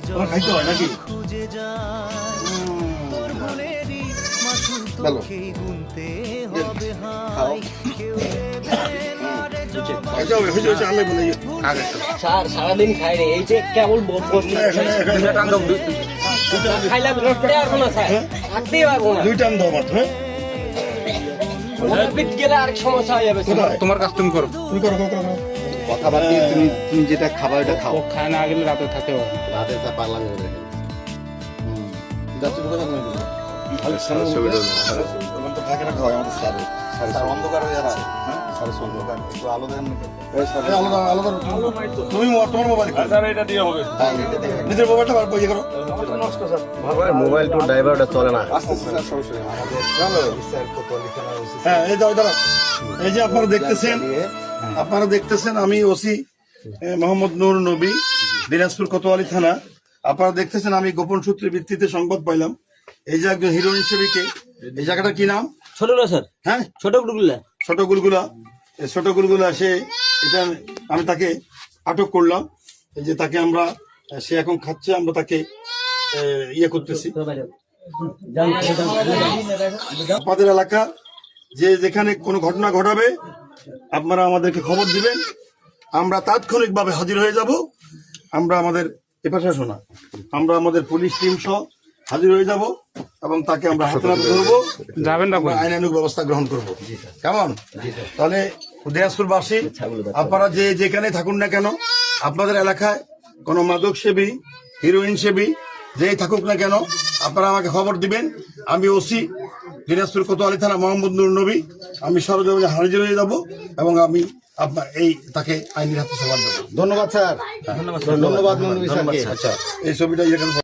তোমার খাইতে হয় নাকি? ভালো সারাদিন খাই রে, এই যে কেবল খাইলাম থাকতেই পারবো না। দুইটা দাও মাত্র। গেলে আরেক সমস্যা হয়ে যাবে। তোমার কাজ তুমি করো, তুমি করো করো করো। কথা বাদ দিয়ে তুমি যেটা খাবা ওটা খাও। খায় না গেলে রাতে থাকতে পারো। রাতে তা পারলাম যাচ্ছে কোথায় যাবেন? তো থাকে না খাওয়াই আমাদের স্যার। অন্ধকার হয়ে যাচ্ছে। অন্ধকার একটু আলো দেন। আলাদা আলাদা তুমি তোমার মোবাইল এটা দিয়ে হবে। নিজের মোবাইলটা বার ইয়ে করো। মোবাইল তো ড্রাইভারটা চলে না। হ্যাঁ এই দাও দাঁড়া। এই যে আপনারা দেখতেছেন আমি ওসি মোহাম্মদ নূর নবী, দিনাজপুর কোতোয়ালি থানা। আপনারা দেখতেছেন আমি গোপন সূত্রের ভিত্তিতে সংবাদ পাইলাম এই যে একজন হিরোইন হিসেবে এই জায়গাটা কি নাম? ছোটগুলা স্যার, হ্যাঁ ছোট গুলগুলা। ছোট গুলগুলা। এই ছোট গুলগুলা সে এটা আমি তাকে আটক করলাম। এই যে তাকে আমরা সে এখন খাচ্ছে, আমরা তাকে ইয়ে করতেছি। আপনাদের এলাকা যে যেখানে কোনো ঘটনা ঘটাবে আপনারা আমাদেরকে খবর দিবেন, আমরা তাৎক্ষণিকভাবে হাজির হয়ে যাব। আমরা আমাদের এপাশে শোনা আমরা আমাদের পুলিশ টিম সহ হাজির হয়ে যাব এবং তাকে আমরা হাতে নাতে ধরবো, যাবেন না আইনানুগ ব্যবস্থা গ্রহণ করব। কেমন? তাহলে দিনাজপুরবাসী আপনারা যে যেখানে থাকুন না কেন, আপনাদের এলাকায় কোনো মাদক সেবী, হিরোইন সেবী যেই থাকুক না কেন, আপনারা আমাকে খবর দিবেন। আমি ওসি দিনাজপুর কোতোয়ালি থানা মোহাম্মদ নূর নবী, আমি সরজমিনে হাজির হয়ে যাব এবং আমি আপনার তাকে আইনের হাতে সমান দেবো। ধন্যবাদ স্যার। ধন্যবাদ নবী স্যারকে। আচ্ছা এই ছবিটা